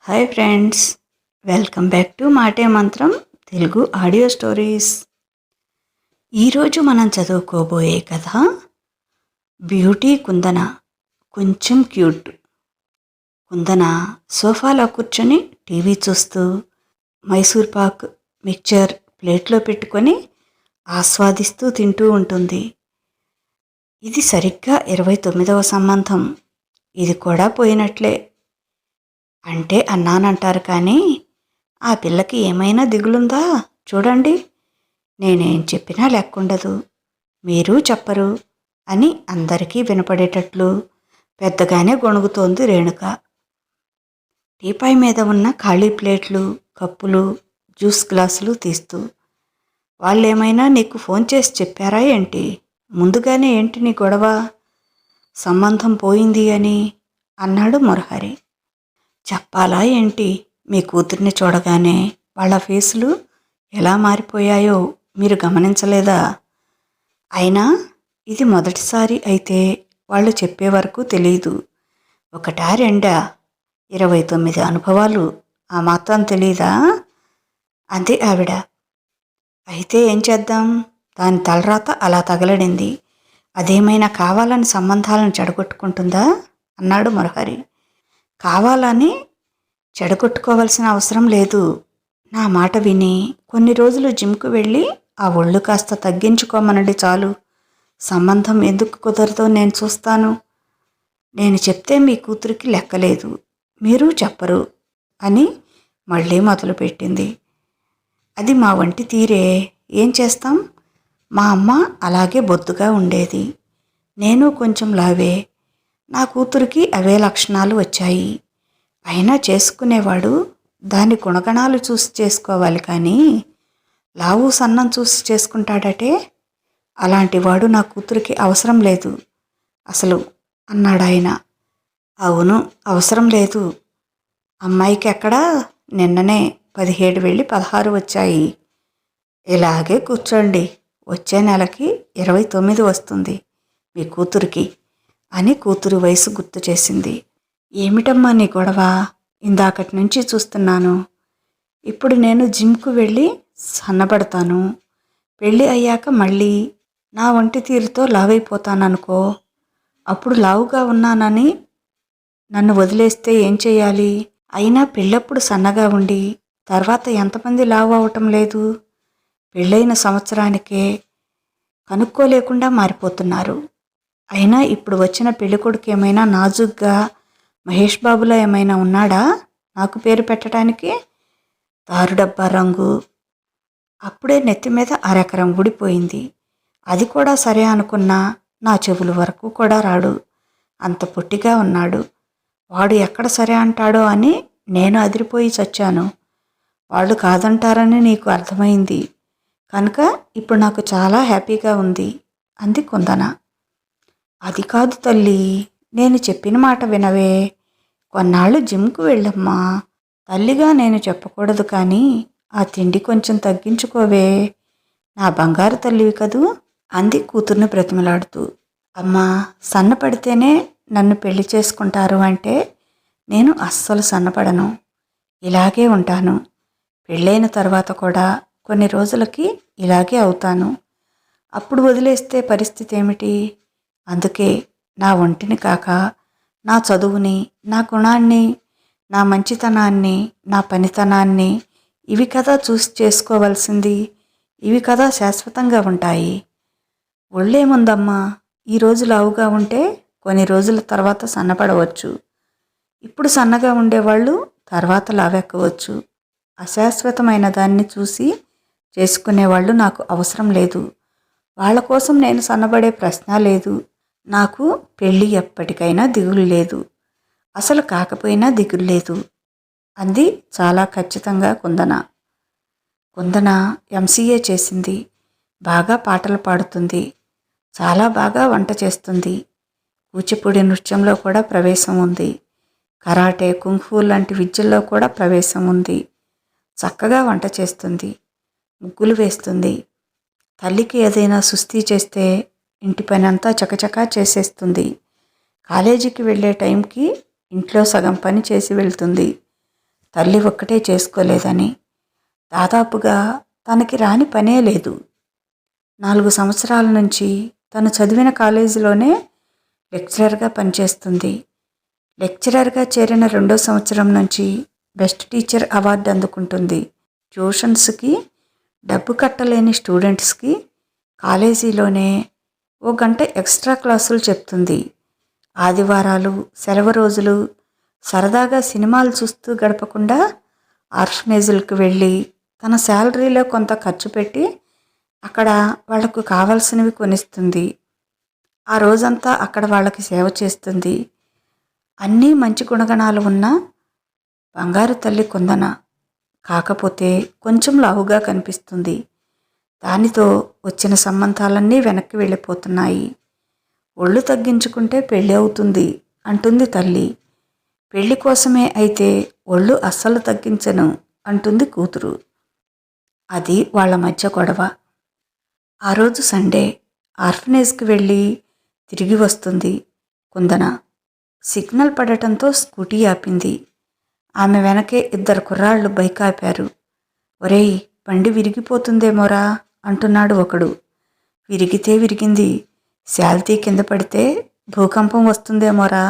Hi friends, welcome back to మాటే మంత్రం Telugu audio stories. ఈరోజు మనం చదువుకోబోయే కథ బ్యూటీ కుందన. కొంచెం క్యూట్. కుందన సోఫాలో కూర్చొని టీవీ చూస్తూ మైసూర్ పాక్ మిక్చర్ ప్లేట్లో పెట్టుకొని ఆస్వాదిస్తూ తింటూ ఉంటుంది. ఇది సరిగ్గా 29వ సంబంధం. ఇది కూడా పోయినట్లే అంటే అన్నానంటారు కానీ ఆ పిల్లకి ఏమైనా దిగులుందా చూడండి. నేనేం చెప్పినా లెక్కుండదు, మీరు చెప్పరు అని అందరికీ వినపడేటట్లు పెద్దగానే గొణుగుతోంది రేణుక. టీపాయ్ మీద ఉన్న ఖాళీ ప్లేట్లు, కప్పులు, జ్యూస్ గ్లాసులు తీస్తూ. వాళ్ళేమైనా నీకు ఫోన్ చేసి చెప్పారా ఏంటి? ముందుగానే ఏంటి నీ గొడవ? సంబంధం పోయింది అని అన్నాడు మురహరి. చెప్పాలా ఏంటి? మీ కూతుర్ని చూడగానే వాళ్ళ ఫేసులు ఎలా మారిపోయాయో మీరు గమనించలేదా? అయినా ఇది మొదటిసారి అయితే వాళ్ళు చెప్పే వరకు తెలీదు. ఒకటా రెండా? 29 అనుభవాలు ఆ మాత్రం తెలీదా? అంది ఆవిడ. అయితే ఏం చేద్దాం? దాని తలరాత అలా తగలడింది. అదేమైనా కావాలని సంబంధాలను చెడగొట్టుకుంటుందా? అన్నాడు మురహరి. కావాలని చెడగొట్టుకోవాల్సిన అవసరం లేదు. నా మాట విని కొన్ని రోజులు జిమ్కు వెళ్ళి ఆ ఒళ్ళు కాస్త తగ్గించుకోమనండి చాలు. సంబంధం ఎందుకు కుదరదో నేను చూస్తాను. నేను చెప్తే మీ కూతురికి లెక్కలేదు, మీరు చెప్పరు అని మళ్ళీ మొదలుపెట్టింది. అది మా వంటి తీరే, ఏం చేస్తాం? మా అమ్మ అలాగే బొద్దుగా ఉండేది, నేను కొంచెం లావే. నా కూతురికి అవే లక్షణాలు వచ్చాయి. అయినా చేసుకునేవాడు దాని గుణగణాలు చూసి చేసుకోవాలి కానీ లావు సన్నం చూసి చేసుకుంటాడటే. అలాంటి వాడు నా కూతురికి అవసరం లేదు అసలు అన్నాడాయన. అవును, అవసరం లేదు. అమ్మాయికి ఎక్కడా నిన్ననే 17 వెళ్ళి 16 వచ్చాయి. ఇలాగే కూర్చోండి, వచ్చే నెలకి 29 వస్తుంది మీ కూతురికి అని కూతురు వయసు గుర్తు చేసింది. ఏమిటమ్మా నీ గొడవ? ఇందాకటి నుంచి చూస్తున్నాను. ఇప్పుడు నేను జిమ్కు వెళ్ళి సన్నబడతాను. పెళ్ళి అయ్యాక మళ్ళీ నా ఒంటి తీరుతో లావైపోతాననుకో. అప్పుడు లావుగా ఉన్నానని నన్ను వదిలేస్తే ఏం చేయాలి? అయినా పెళ్ళప్పుడు సన్నగా ఉండి తర్వాత ఎంతమంది లావు అవటం లేదు? పెళ్ళైన సంవత్సరానికే కనుక్కోలేకుండా మారిపోతున్నారు. అయినా ఇప్పుడు వచ్చిన పెళ్ళికొడుకు ఏమైనా నాజుగ్గా మహేష్ బాబులో ఏమైనా ఉన్నాడా నాకు పేరు పెట్టడానికి? దారుడబ్బా రంగు. అప్పుడే నెత్తి మీద అరెకరం ఊడిపోయింది. అది కూడా సరే అనుకున్నా నా చెవుల వరకు కూడా రాడు, అంత పొట్టిగా ఉన్నాడు. వాడు ఎక్కడ సరే అంటాడో అని నేను అదిరిపోయి చచ్చాను. వాళ్ళు కాదంటారని నీకు అర్థమైంది కనుక ఇప్పుడు నాకు చాలా హ్యాపీగా ఉంది అంది కుందన. అది కాదు తల్లి, నేను చెప్పిన మాట వినవే. కొన్నాళ్ళు జిమ్కు వెళ్ళమ్మా. తల్లిగా నేను చెప్పకూడదు కానీ ఆ తిండి కొంచెం తగ్గించుకోవే. నా బంగారు తల్లివి కదూ అంది కూతుర్ని బ్రతిమలాడుతూ. అమ్మా, సన్నపడితేనే నన్ను పెళ్లి చేసుకుంటారు అంటే నేను అస్సలు సన్నపడను, ఇలాగే ఉంటాను. పెళ్ళైన తర్వాత కూడా కొన్ని రోజులకి ఇలాగే అవుతాను. అప్పుడు వదిలేస్తే పరిస్థితి ఏమిటి? అందుకే నా ఒంటిని కాక నా చదువుని, నా గుణాన్ని, నా మంచితనాన్ని, నా పనితనాన్ని ఇవి కదా చూసి చేసుకోవాల్సింది. ఇవి కదా శాశ్వతంగా ఉంటాయి. ఒళ్ళేముందమ్మా, ఈరోజు లావుగా ఉంటే కొన్ని రోజుల తర్వాత సన్నపడవచ్చు. ఇప్పుడు సన్నగా ఉండేవాళ్ళు తర్వాత లావెక్కవచ్చు. అశాశ్వతమైన దాన్ని చూసి చేసుకునేవాళ్ళు నాకు అవసరం లేదు. వాళ్ళ కోసం నేను సన్నబడే ప్రశ్న లేదు. నాకు పెళ్ళి ఎప్పటికైనా దిగులు లేదు, అసలు కాకపోయినా దిగులు లేదు అంది చాలా ఖచ్చితంగా కుందన. కుందన ఎంసీఏ చేసింది, బాగా పాటలు పాడుతుంది, చాలా బాగా వంట చేస్తుంది. కూచిపూడి నృత్యంలో కూడా ప్రవేశం ఉంది. కరాటే, కుంగ్ఫూ లాంటి విద్యల్లో కూడా ప్రవేశం ఉంది. చక్కగా వంట చేస్తుంది, ముగ్గులు వేస్తుంది. తల్లికి ఏదైనా సుస్థి చేస్తే ఇంటి పని అంతా చకచకా చేసేస్తుంది. కాలేజీకి వెళ్ళే టైంకి ఇంట్లో సగం పని చేసి వెళ్తుంది. తల్లి ఒక్కటే చేసుకోలేదని. దాదాపుగా తనకి రాని పనే లేదు. 4 సంవత్సరాల నుంచి తను చదివిన కాలేజీలోనే లెక్చరర్గా పనిచేస్తుంది. లెక్చరర్గా చేరిన 2వ సంవత్సరం నుంచి బెస్ట్ టీచర్ అవార్డు అందుకుంటుంది. ట్యూషన్స్కి డబ్బు కట్టలేని స్టూడెంట్స్కి కాలేజీలోనే 1 గంట ఎక్స్ట్రా క్లాసులు చెప్తుంది. ఆదివారాలు, సెలవు రోజులు సరదాగా సినిమాలు చూస్తూ గడపకుండా ఆర్ఫనేజులకు వెళ్ళి తన శాలరీలో కొంత ఖర్చు పెట్టి అక్కడ వాళ్లకు కావాల్సినవి కొనిస్తుంది. ఆ రోజంతా అక్కడ వాళ్ళకి సేవ చేస్తుంది. అన్నీ మంచి గుణగణాలు ఉన్న బంగారు తల్లి కుందన. కాకపోతే కొంచెం లావుగా కనిపిస్తుంది. దానితో వచ్చిన సంబంధాలన్నీ వెనక్కి వెళ్ళిపోతున్నాయి. ఒళ్ళు తగ్గించుకుంటే పెళ్ళి అవుతుంది అంటుంది తల్లి. పెళ్లి కోసమే అయితే ఒళ్ళు అస్సలు తగ్గించను అంటుంది కూతురు. అది వాళ్ళ మధ్య గొడవ. ఆ రోజు సండే. ఆర్ఫనేజ్కి వెళ్ళి తిరిగి వస్తుంది కుందన. సిగ్నల్ పడటంతో స్కూటీ ఆపింది. ఆమె వెనకే 2 కుర్రాళ్ళు బైక్ ఆపారు. ఒరేయ్, బండి విరిగిపోతుందేమోరా అంటున్నాడు ఒకడు. విరిగితే విరిగింది, శాల్తీ కింద పడితే భూకంపం వస్తుందేమోరా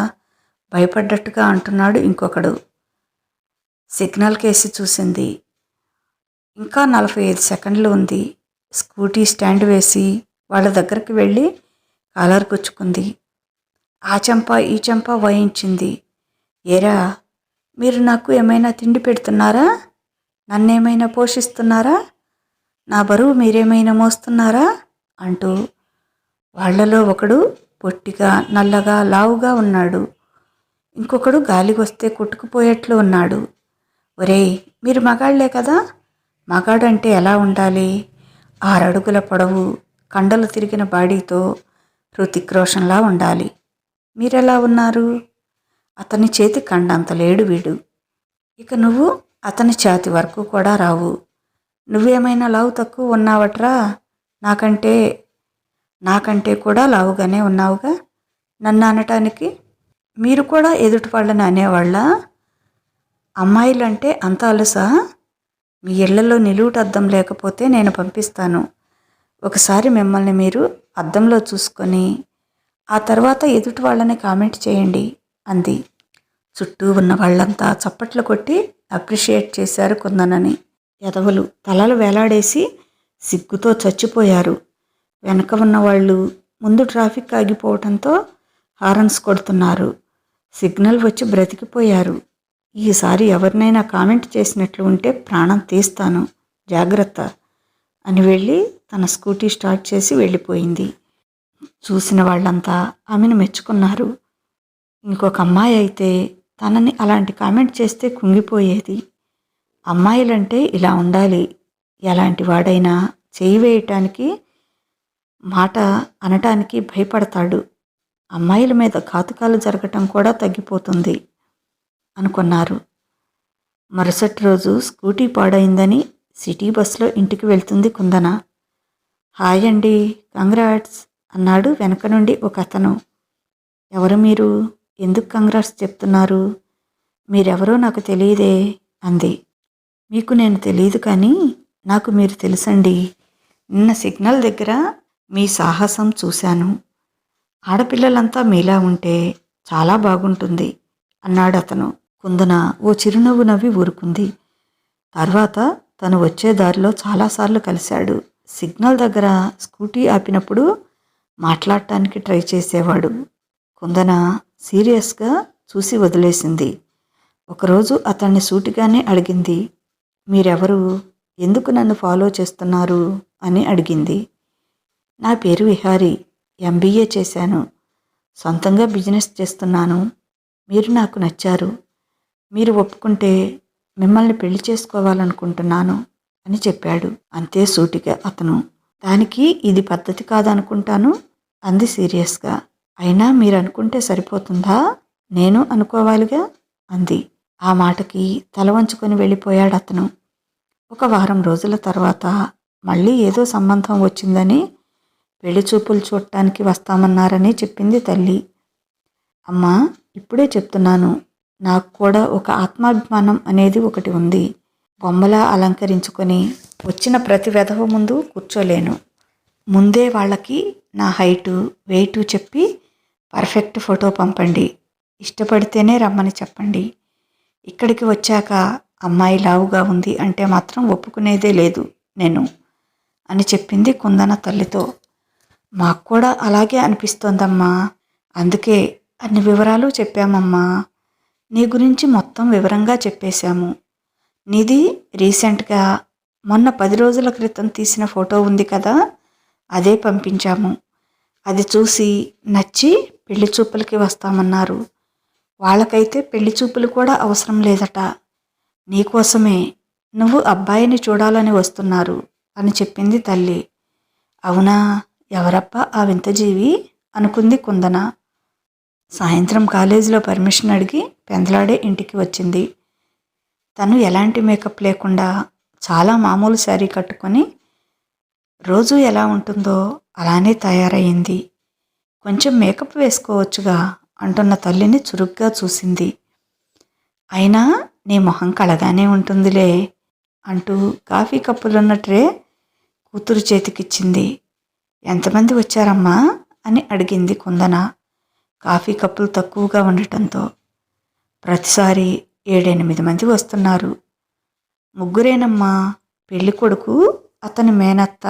భయపడ్డట్టుగా అంటున్నాడు ఇంకొకడు. సిగ్నల్ కేసి చూసింది. ఇంకా 45 సెకండ్లు ఉంది. స్కూటీ స్టాండ్ వేసి వాళ్ళ దగ్గరికి వెళ్ళి కాలర్ గుచ్చుకుంది. ఆ చెంప ఈ చెంప వాయించింది. ఏరా, మీరు నాకు ఏమైనా తిండి పెడుతున్నారా? నన్నేమైనా పోషిస్తున్నారా? నా బరువు మీరేమైనా మోస్తున్నారా అంటూ. వాళ్లలో ఒకడు పొట్టిగా, నల్లగా, లావుగా ఉన్నాడు. ఇంకొకడు గాలికొస్తే కొట్టుకుపోయేట్లు ఉన్నాడు. ఒరేయ్, మీరు మగాళ్లే కదా? మగాడంటే ఎలా ఉండాలి? 6 అడుగుల పొడవు, కండలు తిరిగిన బాడీతో హృతిక్ రోషన్లా ఉండాలి. మీరెలా ఉన్నారు? అతని చేతి కండంత లేడు వీడు. ఇక నువ్వు అతని ఛాతి వరకు కూడా రావు. నువ్వేమైనా లావు తక్కువ ఉన్నావట్రా? నాకంటే కూడా లావుగానే ఉన్నావుగా. నన్ను అనటానికి మీరు కూడా ఎదుటి వాళ్ళని అనేవాళ్ళ? అమ్మాయిలంటే అంత అలుసా? మీ ఇళ్లలో నిలువుటద్దం లేకపోతే నేను పంపిస్తాను. ఒకసారి మిమ్మల్ని మీరు అద్దంలో చూసుకొని ఆ తర్వాత ఎదుటి వాళ్ళని కామెంట్ చేయండి అంది. చుట్టూ ఉన్న వాళ్ళంతా చప్పట్లు కొట్టి అప్రిషియేట్ చేశారు కుందనని. ఎదవలు తలలు వేలాడేసి సిగ్గుతో చచ్చిపోయారు. వెనక ఉన్నవాళ్ళు ముందు ట్రాఫిక్ ఆగిపోవడంతో హారన్స్ కొడుతున్నారు. సిగ్నల్ వచ్చి బ్రతికిపోయారు. ఈసారి ఎవరినైనా కామెంట్ చేసినట్లు ఉంటే ప్రాణం తీస్తాను, జాగ్రత్త అని వెళ్ళి తన స్కూటీ స్టార్ట్ చేసి వెళ్ళిపోయింది. చూసిన వాళ్ళంతా ఆమెను మెచ్చుకున్నారు. ఇంకొక అమ్మాయి అయితే తనని అలాంటి కామెంట్ చేస్తే కుంగిపోయేది. అమ్మాయిలంటే ఇలా ఉండాలి. ఎలాంటి వాడైనా చేయి వేయటానికి, మాట అనటానికి భయపడతాడు. అమ్మాయిల మీద ఘాతుకాలు జరగటం కూడా తగ్గిపోతుంది అనుకున్నారు. మరుసటి రోజు స్కూటీ పాడైందని సిటీ బస్సులో ఇంటికి వెళ్తుంది కుందన. హాయ్ అండి, కంగ్రాట్స్ అన్నాడు వెనక నుండి ఒక అతను. ఎవరు మీరు? ఎందుకు కంగ్రాట్స్ చెప్తున్నారు? మీరెవరో నాకు తెలియదే అంది. మీకు నేను తెలియదు కానీ నాకు మీరు తెలుసండి. నిన్న సిగ్నల్ దగ్గర మీ సాహసం చూశాను. ఆడపిల్లలంతా మీలా ఉంటే చాలా బాగుంటుంది అన్నాడు అతను. కుందన ఓ చిరునవ్వు నవ్వి ఊరుకుంది. తర్వాత తను వచ్చే దారిలో చాలాసార్లు కలిశాడు. సిగ్నల్ దగ్గర స్కూటీ ఆపినప్పుడు మాట్లాడటానికి ట్రై చేసేవాడు. కుందన సీరియస్గా చూసి వదిలేసింది. ఒకరోజు అతన్ని సూటిగానే అడిగింది. మీరెవరు? ఎందుకు నన్ను ఫాలో చేస్తున్నారు అని అడిగింది. నా పేరు విహారీ, MBA చేశాను. సొంతంగా బిజినెస్ చేస్తున్నాను. మీరు నాకు నచ్చారు. మీరు ఒప్పుకుంటే మిమ్మల్ని పెళ్లి చేసుకోవాలనుకుంటున్నాను అని చెప్పాడు. అంతే సూటిగా అతను. దానికి ఇది పద్ధతి కాదనుకుంటాను అంది సీరియస్గా. అయినా మీరు అనుకుంటే సరిపోతుందా? నేను అనుకోవాలిగా అంది. ఆ మాటకి తల వంచుకొని వెళ్ళిపోయాడు అతను. ఒక వారం రోజుల తర్వాత మళ్ళీ ఏదో సంబంధం వచ్చిందని పెళ్లి చూపులు చూడటానికి వస్తామన్నారని చెప్పింది తల్లి. అమ్మా, ఇప్పుడే చెప్తున్నాను, నాకు కూడా ఒక ఆత్మాభిమానం అనేది ఒకటి ఉంది. బొమ్మలా అలంకరించుకొని వచ్చిన ప్రతి వెధవ ముందు కూర్చోలేను. ముందే వాళ్ళకి నా హైటు, వెయిటు చెప్పి పర్ఫెక్ట్ ఫోటో పంపండి. ఇష్టపడితేనే రమ్మని చెప్పండి. ఇక్కడికి వచ్చాక అమ్మాయి లావుగా ఉంది అంటే మాత్రం ఒప్పుకునేదే లేదు నేను అని చెప్పింది కుందన తల్లితో. మాకు కూడా అలాగే అనిపిస్తోందమ్మా. అందుకే అన్ని వివరాలు చెప్పామమ్మా. నీ గురించి మొత్తం వివరంగా చెప్పేశాము. నీది రీసెంట్గా మొన్న 10 రోజుల క్రితం తీసిన ఫోటో ఉంది కదా, అదే పంపించాము. అది చూసి నచ్చి పెళ్లి చూపులకి వస్తామన్నారు. వాళ్ళకైతే పెళ్లి చూపులు కూడా అవసరం లేదట. నీకోసమే, నువ్వు అబ్బాయిని చూడాలని వస్తున్నారు అని చెప్పింది తల్లి. అవునా, ఎవరబ్బా ఆ వింత జీవి అనుకుంది కుందన. సాయంత్రం కాలేజీలో పర్మిషన్ అడిగి పెందలాడే ఇంటికి వచ్చింది. తను ఎలాంటి మేకప్ లేకుండా చాలా మామూలు శారీ కట్టుకొని రోజు ఎలా ఉంటుందో అలానే తయారయ్యింది. కొంచెం మేకప్ వేసుకోవచ్చుగా అంటున్న తల్లిని చురుగ్గా చూసింది. అయినా నీ మొహం కళగానే ఉంటుందిలే అంటూ కాఫీ కప్పులున్న ట్రే కూతురు చేతికిచ్చింది. ఎంతమంది వచ్చారమ్మా అని అడిగింది కుందన కాఫీ కప్పులు తక్కువగా ఉండటంతో. ప్రతిసారి 7-8 మంది వస్తున్నారు. ముగ్గురేనమ్మా. పెళ్లి కొడుకు, అతని మేనత్త,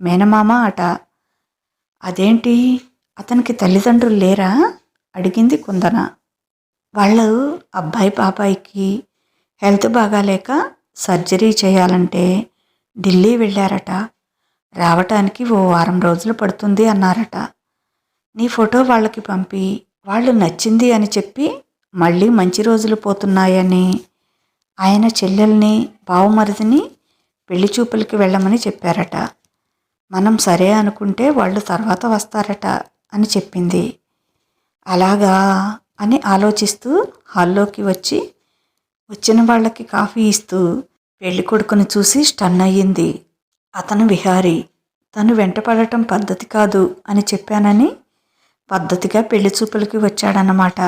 మేనమామ అట. అదేంటి, అతనికి తల్లిదండ్రులు లేరా అడిగింది కుందన. వాళ్ళు అబ్బాయి పాపాయికి హెల్త్ బాగాలేక సర్జరీ చేయాలంటే ఢిల్లీ వెళ్ళారట. రావటానికి ఓ వారం రోజులు పడుతుంది అన్నారట. నీ ఫోటో వాళ్ళకి పంపి వాళ్ళు నచ్చింది అని చెప్పి మళ్ళీ మంచి రోజులు పోతున్నాయని ఆయన చెల్లెల్ని, బావమరిదిని పెళ్లి చూపులకి వెళ్ళమని చెప్పారట. మనం సరే అనుకుంటే వాళ్ళు తర్వాత వస్తారట అని చెప్పింది. అలాగా అని ఆలోచిస్తూ హాల్లోకి వచ్చి వచ్చిన వాళ్ళకి కాఫీ ఇస్తూ పెళ్లి కొడుకుని చూసి స్టన్ అయ్యింది. అతను విహారీ. తను వెంటపడటం పద్ధతి కాదు అని చెప్పానని పద్ధతిగా పెళ్లి చూపులకి వచ్చాడన్నమాట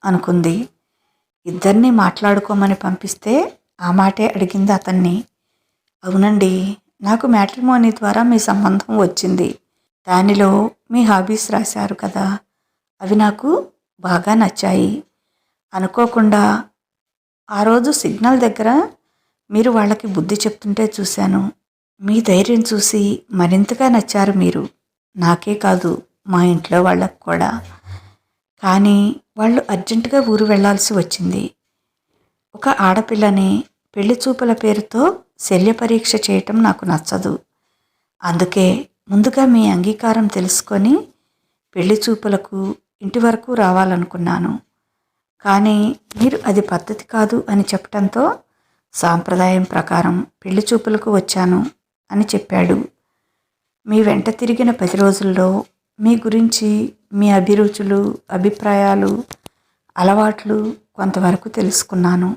అనుకుంది. ఇద్దరిని మాట్లాడుకోమని పంపిస్తే ఆ మాటే అడిగింది అతన్ని. అవునండి, నాకు మ్యాట్రిమోనీ ద్వారా మీ సంబంధం వచ్చింది. దానిలో మీ హాబీస్ రాశారు కదా, అవి నాకు బాగా నచ్చాయి. అనుకోకుండా ఆ రోజు సిగ్నల్ దగ్గర మీరు వాళ్ళకి బుద్ధి చెప్తుంటే చూశాను. మీ ధైర్యం చూసి మరింతగా నచ్చారు మీరు. నాకే కాదు, మా ఇంట్లో వాళ్ళకు కూడా. కానీ వాళ్ళు అర్జెంటుగా ఊరు వెళ్లాల్సి వచ్చింది. ఒక ఆడపిల్లని పెళ్లి చూపుల పేరుతో శల్య పరీక్ష చేయటం నాకు నచ్చదు. అందుకే ముందుగా మీ అంగీకారం తెలుసుకొని పెళ్లి చూపులకు ఇంటి వరకు రావాలనుకున్నాను. కానీ మీరు అది పద్ధతి కాదు అని చెప్పడంతో సాంప్రదాయం ప్రకారం పెళ్లి చూపులకు వచ్చాను అని చెప్పాడు. మీ వెంట తిరిగిన 10 రోజుల్లో మీ గురించి, మీ అభిరుచులు, అభిప్రాయాలు, అలవాట్లు కొంతవరకు తెలుసుకున్నాను.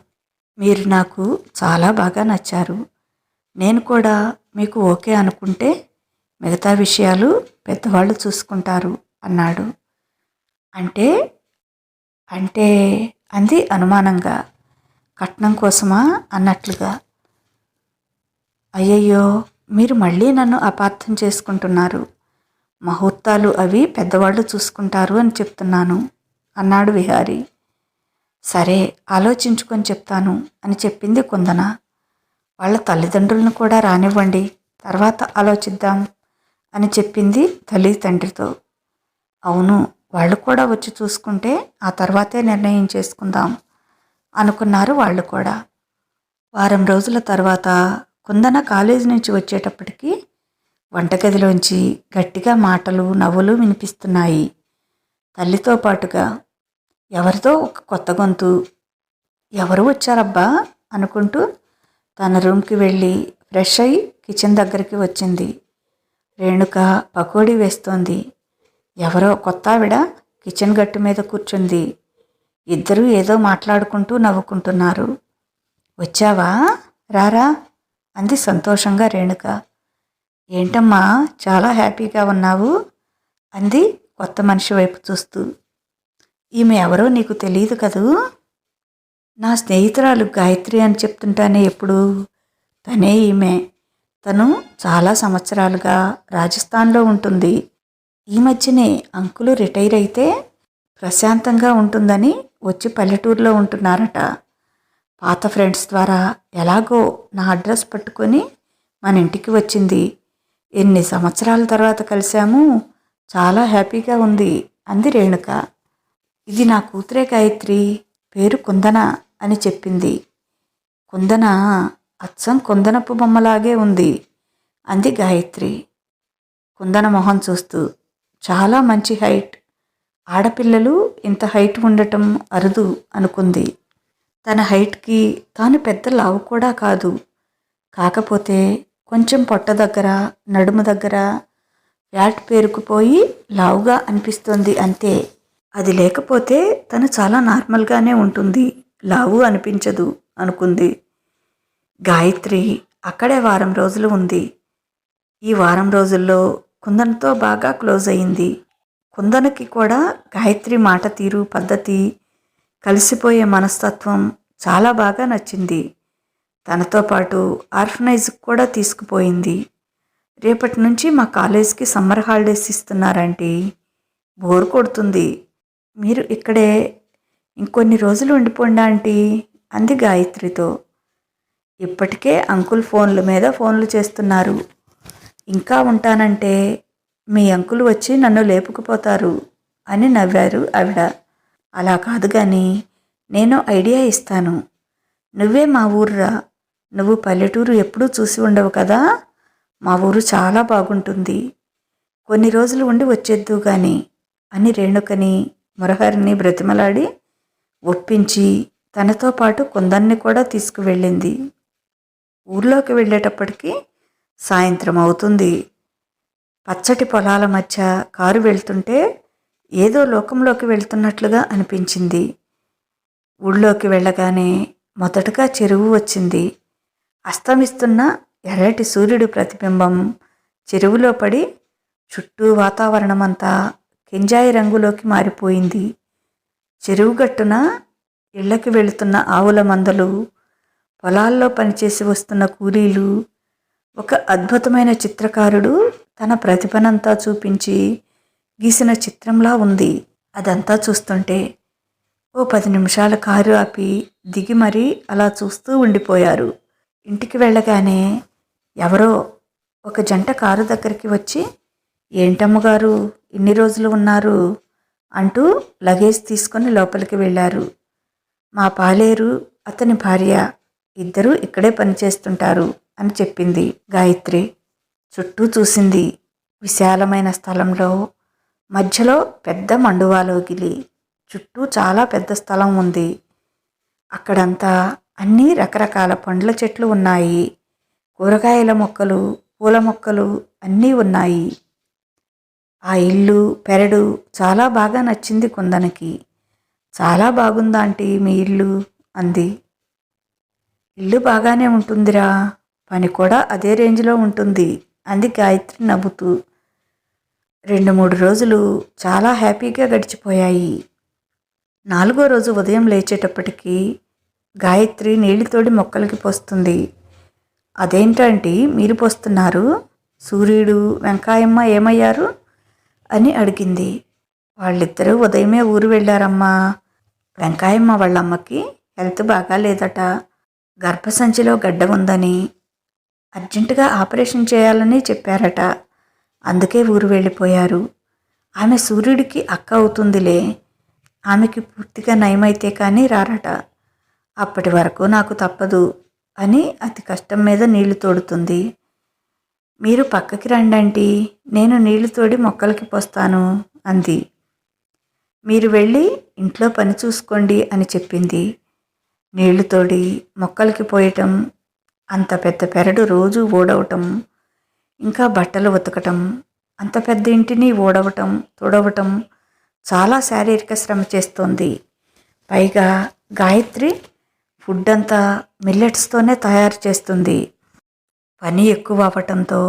మీరు నాకు చాలా బాగా నచ్చారు. నేను కూడా మీకు ఓకే అనుకుంటే మిగతా విషయాలు పెద్దవాళ్ళు చూసుకుంటారు అన్నాడు. అంటే అంటే అంది అనుమానంగా. కట్నం కోసమా అన్నట్లుగా. అయ్యయ్యో, మీరు మళ్ళీ నన్ను అపార్థం చేసుకుంటున్నారు. ముహూర్తాలు అవి పెద్దవాళ్ళు చూసుకుంటారు అని చెప్తున్నాను అన్నాడు విహారీ. సరే, ఆలోచించుకొని చెప్తాను అని చెప్పింది కుందన. వాళ్ళ తల్లిదండ్రులను కూడా రానివ్వండి, తర్వాత ఆలోచిద్దాం అని చెప్పింది తల్లి తండ్రితో. అవును, వాళ్ళు కూడా వచ్చి చూసుకుంటే ఆ తర్వాతే నిర్ణయం చేసుకుందాం అనుకున్నారు వాళ్ళు కూడా. వారం రోజుల తర్వాత కుందన కాలేజీ నుంచి వచ్చేటప్పటికి వంటగదిలోంచి గట్టిగా మాటలు, నవ్వులు వినిపిస్తున్నాయి. తల్లితో పాటుగా ఎవరితో ఒక కొత్త గొంతు. ఎవరు వచ్చారబ్బా అనుకుంటూ తన రూమ్కి వెళ్ళి ఫ్రెష్ అయి కిచెన్ దగ్గరికి వచ్చింది. రేణుక పకోడీ వేస్తోంది. ఎవరో కొత్త ఆవిడ కిచెన్ గట్టు మీద కూర్చుంది. ఇద్దరూ ఏదో మాట్లాడుకుంటూ నవ్వుకుంటున్నారు. వచ్చావా, రారా అంది సంతోషంగా రేణుక. ఏంటమ్మా చాలా హ్యాపీగా ఉన్నావు అంది కొత్త మనిషి వైపు చూస్తూ. ఈమె ఎవరో నీకు తెలియదు కదూ. నా స్నేహితురాలు గాయత్రి అని చెప్తుంటానే ఎప్పుడు. తనే ఈమె. తను చాలా సంవత్సరాలుగా రాజస్థాన్లో ఉంటుంది. ఈ మధ్యనే అంకులు రిటైర్ అయితే ప్రశాంతంగా ఉంటుందని వచ్చి పల్లెటూరులో ఉంటున్నారట. పాత ఫ్రెండ్స్ ద్వారా ఎలాగో నా అడ్రస్ పట్టుకొని మన ఇంటికి వచ్చింది. ఎన్ని సంవత్సరాల తర్వాత కలిశాము, చాలా హ్యాపీగా ఉంది అంది రేణుక. ఇది నా కూతురే గాయత్రి, పేరు కుందన అని చెప్పింది. కుందన అచ్చం కుందనపు బొమ్మలాగే ఉంది అంది గాయత్రి కుందన మొహం చూస్తూ. చాలా మంచి హైట్. ఆడపిల్లలు ఇంత హైట్ ఉండటం అరుదు అనుకుంది. తన హైట్కి తాను పెద్ద లావు కూడా కాదు. కాకపోతే కొంచెం పొట్ట దగ్గర, నడుము దగ్గర ఫ్యాట్ పేరుకుపోయి లావుగా అనిపిస్తుంది అంతే. అది లేకపోతే తను చాలా నార్మల్గానే ఉంటుంది, లావు అనిపించదు అనుకుంది. గాయత్రి అక్కడే వారం రోజులు ఉంది. ఈ వారం రోజుల్లో కుందనతో బాగా క్లోజ్ అయింది. కుందనకి కూడా గాయత్రి మాట తీరు, పద్ధతి, కలిసిపోయే మనస్తత్వం చాలా బాగా నచ్చింది. తనతో పాటు ఆర్ఫనైజ్కి కూడా తీసుకుపోయింది. రేపటి నుంచి మా కాలేజీకి సమ్మర్ హాలిడేస్ ఇస్తున్నారంటే బోర్ కొడుతుంది, మీరు ఇక్కడే ఇంకొన్ని రోజులు ఉండిపోండి ఆంటీ అంది గాయత్రితో. ఇప్పటికే అంకుల్ ఫోన్ల మీద ఫోన్లు చేస్తున్నారు. ఇంకా ఉంటానంటే మీ అంకుల్ వచ్చి నన్ను లేపుకుపోతారు అని నవ్వారు ఆవిడ. అలా కాదు కానీ నేను ఐడియా ఇస్తాను. నువ్వే మా ఊర్రా. నువ్వు పల్లెటూరు ఎప్పుడూ చూసి ఉండవు కదా. మా ఊరు చాలా బాగుంటుంది. కొన్ని రోజులు ఉండి వచ్చేద్దు కానీ అని రేణుకని, మురహరిని బ్రతిమలాడి ఒప్పించి తనతో పాటు కుందన్ని కూడా తీసుకువెళ్ళింది. ఊర్లోకి వెళ్ళేటప్పటికి సాయంత్రం అవుతుంది. పచ్చటి పొలాల మధ్య కారు వెళ్తుంటే ఏదో లోకంలోకి వెళ్తున్నట్లుగా అనిపించింది. ఊళ్ళోకి వెళ్ళగానే మొదటగా చెరువు వచ్చింది. అస్తమిస్తున్న ఎర్రటి సూర్యుడి ప్రతిబింబం చెరువులో పడి చుట్టూ వాతావరణమంతా కింజాయి రంగులోకి మారిపోయింది. చెరువు గట్టున ఇళ్ళకి వెళుతున్న ఆవుల మందలు, పొలాల్లో పనిచేసి వస్తున్న కూలీలు, ఒక అద్భుతమైన చిత్రకారుడు తన ప్రతిభనంతా చూపించి గీసిన చిత్రంలా ఉంది. అదంతా చూస్తుంటే ఓ 10 నిమిషాల కారు ఆపి దిగి మరీ అలా చూస్తూ ఉండిపోయారు. ఇంటికి వెళ్ళగానే ఎవరో ఒక జంట కారు దగ్గరికి వచ్చి, ఏంటమ్మగారు ఇన్ని రోజులు ఉన్నారు అంటూ లగేజ్ తీసుకొని లోపలికి వెళ్ళారు. మా పాలేరు, అతని భార్య ఇద్దరూ ఇక్కడే పనిచేస్తుంటారు అని చెప్పింది గాయత్రి. చుట్టూ చూసింది. విశాలమైన స్థలంలో మధ్యలో పెద్ద మండువాలోగిలి. చుట్టూ చాలా పెద్ద స్థలం ఉంది. అక్కడంతా అన్నీ రకరకాల పండ్ల చెట్లు ఉన్నాయి. కూరగాయల మొక్కలు, పూల మొక్కలు అన్నీ ఉన్నాయి. ఆ ఇల్లు, పెరడు చాలా బాగా నచ్చింది కుందనకి. చాలా బాగుందా ఆంటీ మీ ఇల్లు అంది. ఇల్లు బాగానే ఉంటుందిరా, పని కూడా అదే రేంజ్లో ఉంటుంది అంది గాయత్రి నవ్వుతూ. 2-3 రోజులు చాలా హ్యాపీగా గడిచిపోయాయి. 4వ రోజు ఉదయం లేచేటప్పటికి గాయత్రి నీళ్లు తోడి మొక్కలకి పోస్తుంది. అదేంటంటే మీరు పోస్తున్నారు, సూర్యుడు, వెంకాయమ్మ ఏమయ్యారు అని అడిగింది. వాళ్ళిద్దరూ ఉదయమే ఊరు వెళ్ళారమ్మా. వెంకాయమ్మ వాళ్ళమ్మకి హెల్త్ బాగా లేదట. గర్భసంచిలో గడ్డ ఉందని, అర్జెంటుగా ఆపరేషన్ చేయాలని చెప్పారట. అందుకే ఊరు వెళ్ళిపోయారు. ఆమె సూర్యుడికి అక్క అవుతుందిలే. ఆమెకి పూర్తిగా నయమైతే కానీ రారట. అప్పటి వరకు నాకు తప్పదు అని అతి కష్టం మీద నీళ్లు తోడుతుంది. మీరు పక్కకి రండంటీ, నేను నీళ్లు తోడి మొక్కలకి పోస్తాను అంది. మీరు వెళ్ళి ఇంట్లో పని చూసుకోండి అని చెప్పింది. నీళ్లు తోడి మొక్కలకి పోయటం, అంత పెద్ద పెరడు రోజు ఊడవటం, ఇంకా బట్టలు ఉతకటం, అంత పెద్ద ఇంటిని ఊడవటం, తుడవటం చాలా శారీరక శ్రమ చేస్తోంది. పైగా గాయత్రి ఫుడ్ అంతా మిల్లెట్స్తోనే తయారు చేస్తుంది. పని ఎక్కువ అవ్వటంతో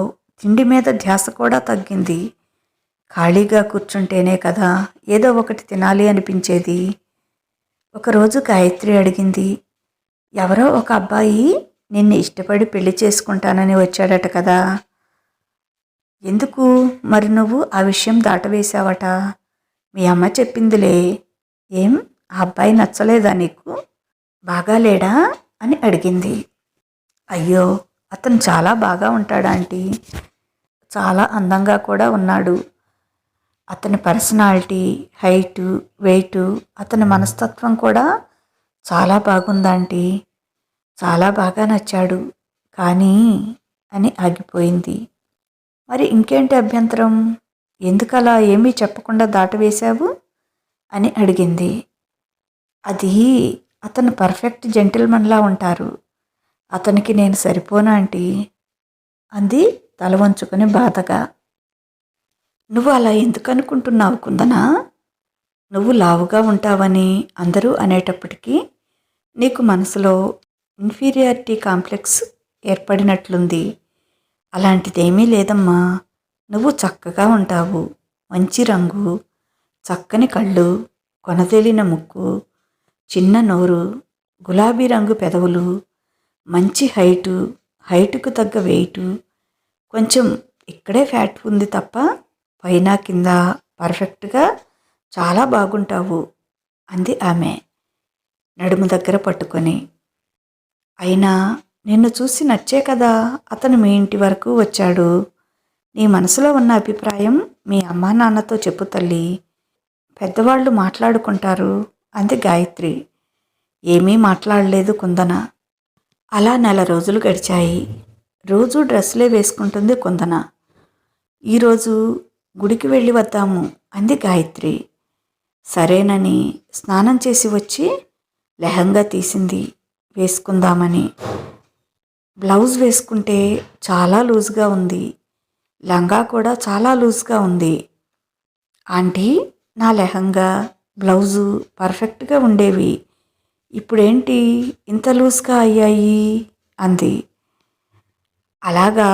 తిండి మీద ధ్యాస కూడా తగ్గింది. ఖాళీగా కూర్చుంటేనే కదా ఏదో ఒకటి తినాలి అనిపించేది. ఒకరోజు గాయత్రి అడిగింది, ఎవరో ఒక అబ్బాయి నిన్ను ఇష్టపడి పెళ్లి చేసుకుంటానని వచ్చాడట కదా. ఎందుకు మరి నువ్వు ఆ విషయం దాటవేశావట? మీ అమ్మ చెప్పిందిలే. ఏం, ఆ అబ్బాయి నచ్చలేదా నీకు? బాగాలేడా అని అడిగింది. అయ్యో, అతను చాలా బాగా ఉంటాడు ఆంటీ. చాలా అందంగా కూడా ఉన్నాడు. అతని పర్సనాలిటీ, హైటు, వెయిటు, అతని మనస్తత్వం కూడా చాలా బాగుందాంటీ. చాలా బాగా నచ్చాడు. కానీ అని ఆగిపోయింది. మరి ఇంకేంటి అభ్యంతరం? ఎందుకలా ఏమీ చెప్పకుండా దాటవేశావు అని అడిగింది. అది అతను పర్ఫెక్ట్ జెంటిల్మన్లా ఉంటారు. అతనికి నేను సరిపోనా ఆంటీ అంది తల వంచుకొని బాధగా. నువ్వు అలా ఎందుకు అనుకుంటున్నావు కుందనా? నువ్వు లావుగా ఉంటావని అందరూ అనేటప్పటికీ నీకు మనసులో ఇన్ఫీరియారిటీ కాంప్లెక్స్ ఏర్పడినట్లుంది. అలాంటిదేమీ లేదమ్మా. నువ్వు చక్కగా ఉంటావు. మంచి రంగు, చక్కని కళ్ళు, కొనతేలిన ముక్కు, చిన్న నోరు, గులాబీ రంగు పెదవులు, మంచి హైటుకు తగ్గ వెయిటు. కొంచెం ఇక్కడే ఫ్యాట్ ఉంది తప్ప పైన కింద పర్ఫెక్ట్గా చాలా బాగుంటావు అంది ఆమె నడుము దగ్గర పట్టుకొని. అయినా నిన్ను చూసి నచ్చే కదా అతను మీ ఇంటి వరకు వచ్చాడు. నీ మనసులో ఉన్న అభిప్రాయం మీ అమ్మా నాన్నతో చెప్పు తల్లి. పెద్దవాళ్ళు మాట్లాడుకుంటారు అంది గాయత్రి. ఏమీ మాట్లాడలేదు కుందన. అలా 4 రోజులు గడిచాయి. రోజు డ్రెస్సులే వేసుకుంటుంది కుందన. ఈరోజు గుడికి వెళ్ళి వద్దాము అంది గాయత్రి. సరేనని స్నానం చేసి వచ్చి లెహంగా తీసింది వేసుకుందామని. బ్లౌజ్ వేసుకుంటే చాలా లూజ్గా ఉంది. లంగా కూడా చాలా లూజ్గా ఉంది. ఆంటీ, నా లెహంగా, బ్లౌజు పర్ఫెక్ట్గా ఉండేవి. ఇప్పుడేంటి ఇంత లూజ్గా అయ్యాయి అంది. అలాగా,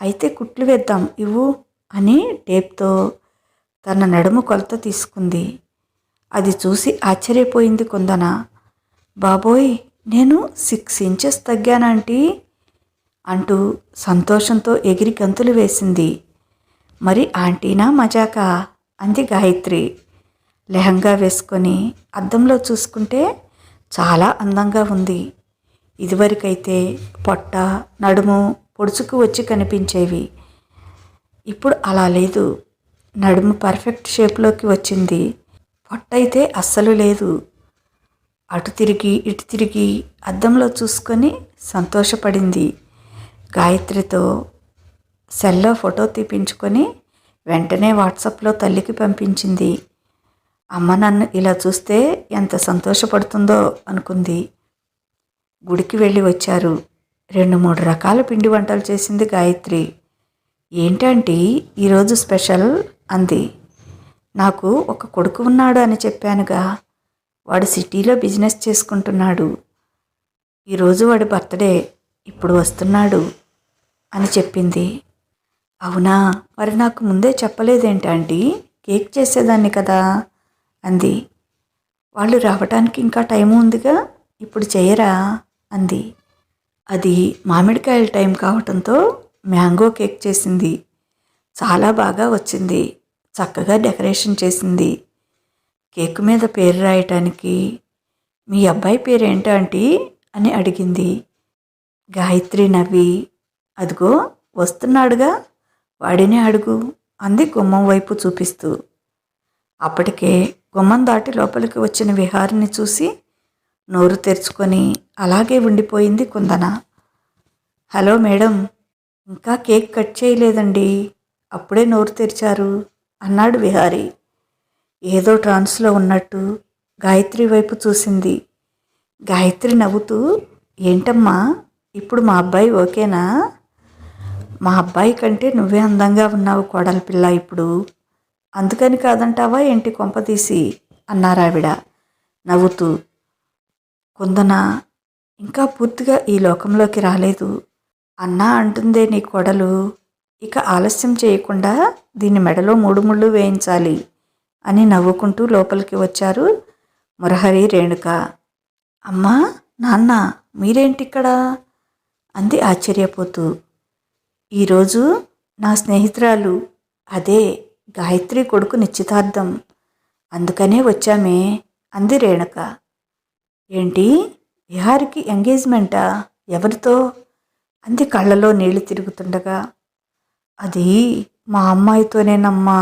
అయితే కుట్లు వేద్దాం ఇవ్వు అని టేప్తో తన నడుము కొలత తీసుకుంది. అది చూసి ఆశ్చర్యపోయింది కుందన. బాబోయ్, నేను 6 ఇంచెస్ తగ్గానంటీ అంటూ సంతోషంతో ఎగిరి గంతులు వేసింది. మరి ఆంటీనా మజాకా అంది గాయత్రి. లెహంగా వేసుకొని అద్దంలో చూసుకుంటే చాలా అందంగా ఉంది. ఇదివరకైతే పొట్ట, నడుము పొడుచుకు వచ్చి కనిపించేవి. ఇప్పుడు అలా లేదు. నడుము పర్ఫెక్ట్ షేప్లోకి వచ్చింది. పొట్టయితే అస్సలు లేదు. అటు తిరిగి ఇటు తిరిగి అద్దంలో చూసుకొని సంతోషపడింది. గాయత్రితో సెల్లో ఫోటో తీపించుకొని వెంటనే వాట్సాప్లో తల్లికి పంపించింది. అమ్మ నన్ను ఇలా చూస్తే ఎంత సంతోషపడుతుందో అనుకుంది. గుడికి వెళ్ళి వచ్చారు. 2-3 రకాల పిండి వంటలు చేసింది గాయత్రి. ఏంటంటే ఈరోజు స్పెషల్ అంది. నాకు ఒక కొడుకు ఉన్నాడు అని చెప్పానుగా. వాడు సిటీలో బిజినెస్ చేసుకుంటున్నాడు. ఈరోజు వాడి బర్త్డే, ఇప్పుడు వస్తున్నాడు అని చెప్పింది. అవునా, మరి నాకు ముందే చెప్పలేదేంటంటీ? కేక్ చేసేదాన్ని కదా అంది. వాళ్ళు రావటానికి ఇంకా టైం ఉందిగా, ఇప్పుడు చేయరా అంది. అది మామిడికాయల టైం కావటంతో మ్యాంగో కేక్ చేసింది. చాలా బాగా వచ్చింది. చక్కగా డెకరేషన్ చేసింది. కేకు మీద పేరు రాయటానికి మీ అబ్బాయి పేరేంటి ఆంటీ అని అడిగింది. గాయత్రి నవ్వి, అదిగో వస్తున్నాడుగా, వాడినే అడుగు అంది గుమ్మం వైపు చూపిస్తూ. అప్పటికే గుమ్మం దాటి లోపలికి వచ్చిన విహారిని చూసి నోరు తెరుచుకొని అలాగే ఉండిపోయింది కుందన. హలో మేడం, ఇంకా కేక్ కట్ చేయలేదండి, అప్పుడే నోరు తెరిచారు అన్నాడు విహారి. ఏదో ట్రాన్స్లో ఉన్నట్టు గాయత్రి వైపు చూసింది. గాయత్రి నవ్వుతూ, ఏంటమ్మా ఇప్పుడు మా అబ్బాయి ఓకేనా? మా అబ్బాయి కంటే నువ్వే అందంగా ఉన్నావు కోడలి పిల్ల ఇప్పుడు. అందుకని కాదంటావా ఏంటి కొంపతీసి అన్నారావిడ నవ్వుతూ. కుందన ఇంకా పూర్తిగా ఈ లోకంలోకి రాలేదు. అన్నా అంటుందే నీ కోడలు. ఇక ఆలస్యం చేయకుండా దీని మెడలో 3 ముళ్ళు వేయించాలి అని నవ్వుకుంటూ లోపలికి వచ్చారు మురహరి, రేణుక. అమ్మా నాన్న మీరేంటిక్కడ అంది ఆశ్చర్యపోతూ. ఈరోజు నా స్నేహితురాలు, అదే గాయత్రి కొడుకు నిశ్చితార్థం, అందుకనే వచ్చామే అంది రేణుక. ఏంటి, విహారికి ఎంగేజ్మెంటా? ఎవరితో అంది కళ్ళలో నీళ్లు తిరుగుతుండగా. అది మా అమ్మాయితోనేనమ్మా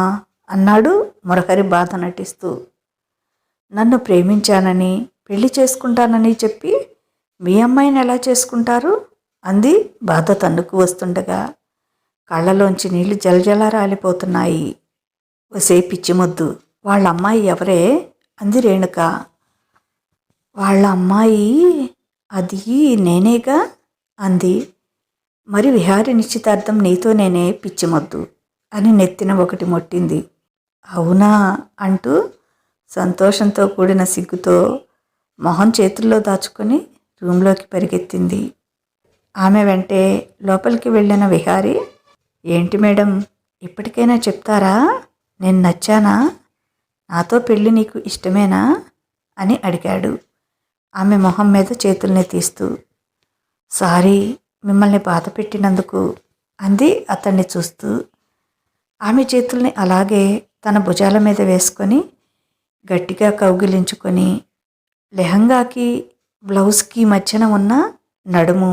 అన్నాడు మురహరి బాధ నటిస్తూ. నన్ను ప్రేమించానని పెళ్లి చేసుకుంటానని చెప్పి మీ అమ్మాయిని ఎలా చేసుకుంటారు అంది బాధ తన్నుకు వస్తుండగా. కళ్ళలోంచి నీళ్లు జలజల రాలిపోతున్నాయి. ఒసే పిచ్చిమొద్దు, వాళ్ళ అమ్మాయి ఎవరే అంది రేణుక. వాళ్ళ అమ్మాయి అది నేనేగా అంది. మరి విహారి నిశ్చితార్థం నీతో నేనే పిచ్చిమొద్దు అని నెత్తిన ఒకటి మొట్టింది. అవునా అంటూ సంతోషంతో కూడిన సిగ్గుతో మొహం చేతుల్లో దాచుకొని రూంలోకి పరిగెత్తింది. ఆమె వెంటే లోపలికి వెళ్ళిన విహారి, ఏంటి మేడం, ఇప్పటికైనా చెప్తారా? నేను నచ్చానా? నాతో పెళ్ళి నీకు ఇష్టమేనా అని అడిగాడు ఆమె మొహం మీద చేతుల్ని తీస్తూ. సారీ, మిమ్మల్ని బాధ పెట్టినందుకు అంది అతన్ని చూస్తూ. ఆమె చేతుల్ని అలాగే తన భుజాల మీద వేసుకొని గట్టిగా కౌగిలించుకొని లెహంగాకి బ్లౌజ్కి మధ్యన ఉన్న నడుము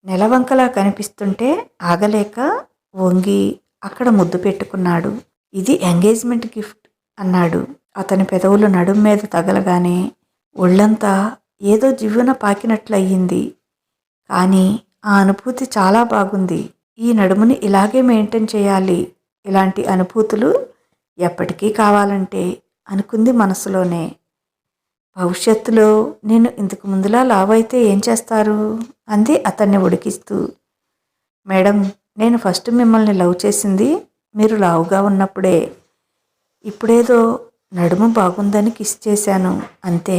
నెలవంకలా కనిపిస్తుంటే ఆగలేక వంగి అక్కడ ముద్దు పెట్టుకున్నాడు. ఇది ఎంగేజ్మెంట్ గిఫ్ట్ అన్నాడు. అతని పెదవులు నడుం మీద తగలగానే ఒళ్ళంతా ఏదో జివ్వున పాకినట్లయింది. కానీ ఆ అనుభూతి చాలా బాగుంది. ఈ నడుముని ఇలాగే మెయింటైన్ చేయాలి, ఇలాంటి అనుభూతులు ఎప్పటికీ కావాలంటే అనుకుంది మనసులోనే. భవిష్యత్తులో నేను ఇంతకు ముందులా లావైతే ఏం చేస్తారు అంది అతన్ని ఉడికిస్తూ. మేడం, నేను ఫస్ట్ మిమ్మల్ని లవ్ చేసింది మీరు లావుగా ఉన్నప్పుడే. ఇప్పుడేదో నడుము బాగుందని కిస్ చేశాను అంతే.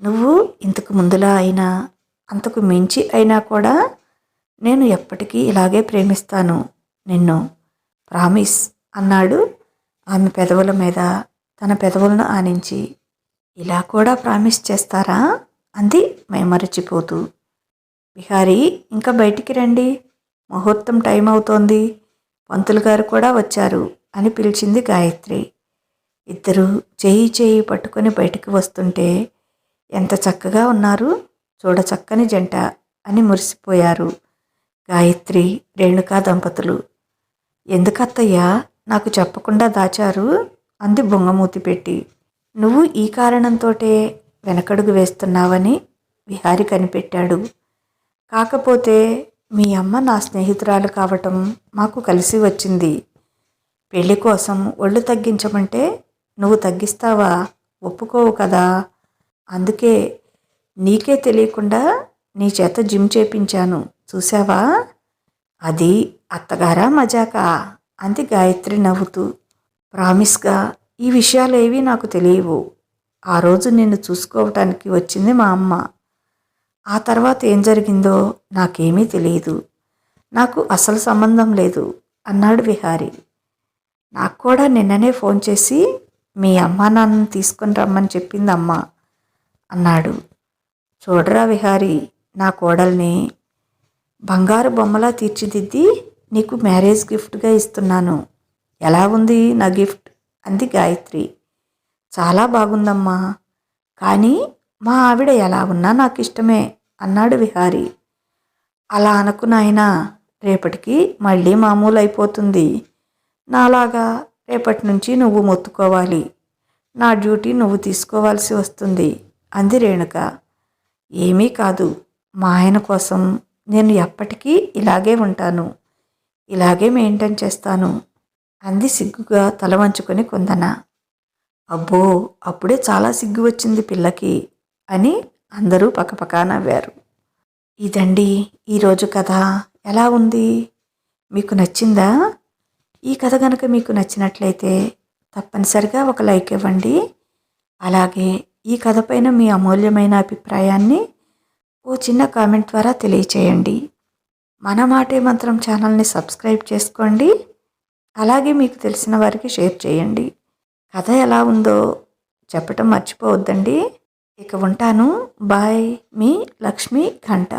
నువ్వు ఇంతకు ముందులా అయినా అంతకు మించి అయినా కూడా నేను ఎప్పటికీ ఇలాగే ప్రేమిస్తాను నిన్ను, ప్రామిస్ అన్నాడు ఆమె పెదవుల మీద తన పెదవులను ఆనించి. ఇలా కూడా ప్రామిస్ చేస్తారా అంది మైమరచిపోతూ. విహారీ, ఇంకా బయటికి రండి, ముహూర్తం టైం అవుతోంది, పంతులు గారు కూడా వచ్చారు అని పిలిచింది గాయత్రి. ఇద్దరూ చేయి పట్టుకొని బయటికి వస్తుంటే ఎంత చక్కగా ఉన్నారు, చూడచక్కని జంట అని మురిసిపోయారు గాయత్రి రేణుకా దంపతులు. ఎందుకత్తయ్యా నాకు చెప్పకుండా దాచారు అంది బొంగమూతి పెట్టి. నువ్వు ఈ కారణంతోటే వెనకడుగు వేస్తున్నావని విహారి కనిపెట్టాడు. కాకపోతే మీ అమ్మ నా స్నేహితురాలు కావటం మాకు కలిసి వచ్చింది. పెళ్లి కోసం ఒళ్ళు తగ్గించమంటే నువ్వు తగ్గిస్తావా? ఒప్పుకోవు కదా. అందుకే నీకే తెలియకుండా నీ చేత జిమ్ చేపించాను, చూసావా? అది అత్తగారా మజాకా అంది గాయత్రి నవ్వుతూ. ప్రామిస్గా ఈ విషయాలేవీ నాకు తెలియవు. ఆ రోజు నిన్ను చూసుకోవటానికి వచ్చింది మా అమ్మ. ఆ తర్వాత ఏం జరిగిందో నాకేమీ తెలియదు. నాకు అసలు సంబంధం లేదు అన్నాడు విహారి. నాకు కూడా నిన్ననే ఫోన్ చేసి మీ అమ్మ నాన్నని తీసుకొని రమ్మని చెప్పింది అమ్మ అన్నాడు. చూడరా విహారి, నా కోడల్ని బంగారు బొమ్మలా తీర్చిదిద్ది నీకు మ్యారేజ్ గిఫ్ట్గా ఇస్తున్నాను. ఎలా ఉంది నా గిఫ్ట్ అంది గాయత్రి. చాలా బాగుందమ్మా, కానీ మా ఆవిడ ఎలా ఉన్నా నాకు ఇష్టమే అన్నాడు విహారి. అలా అనుకున్నాయినా, రేపటికి మళ్ళీ మామూలు అయిపోతుంది. నాలాగా రేపటి నుంచి నువ్వు మొత్తుకోవాలి, నా డ్యూటీ నువ్వు తీసుకోవాల్సి వస్తుంది అంది రేణుక. ఏమీ కాదు, మా ఆయన కోసం నేను ఎప్పటికీ ఇలాగే ఉంటాను, ఇలాగే మెయింటైన్ చేస్తాను అంది సిగ్గుగా తల వంచుకొని కుందన. అబ్బో, అప్పుడే చాలా సిగ్గు వచ్చింది పిల్లకి అని అందరూ పకపకా నవ్వారు. ఇదండి ఈరోజు కథ. ఎలా ఉంది? మీకు నచ్చిందా? ఈ కథ కనుక మీకు నచ్చినట్లయితే తప్పనిసరిగా ఒక లైక్ ఇవ్వండి. అలాగే ఈ కథ పైన మీ అమూల్యమైన అభిప్రాయాన్ని ఓ చిన్న కామెంట్ ద్వారా తెలియచేయండి. మన మాటే మంత్రం ఛానల్ని సబ్స్క్రైబ్ చేసుకోండి. అలాగే మీకు తెలిసిన వారికి షేర్ చేయండి. కథ ఎలా ఉందో చెప్పటం మర్చిపోవద్దండి. ఇక ఉంటాను. బాయ్. మీ లక్ష్మీ ఘంట.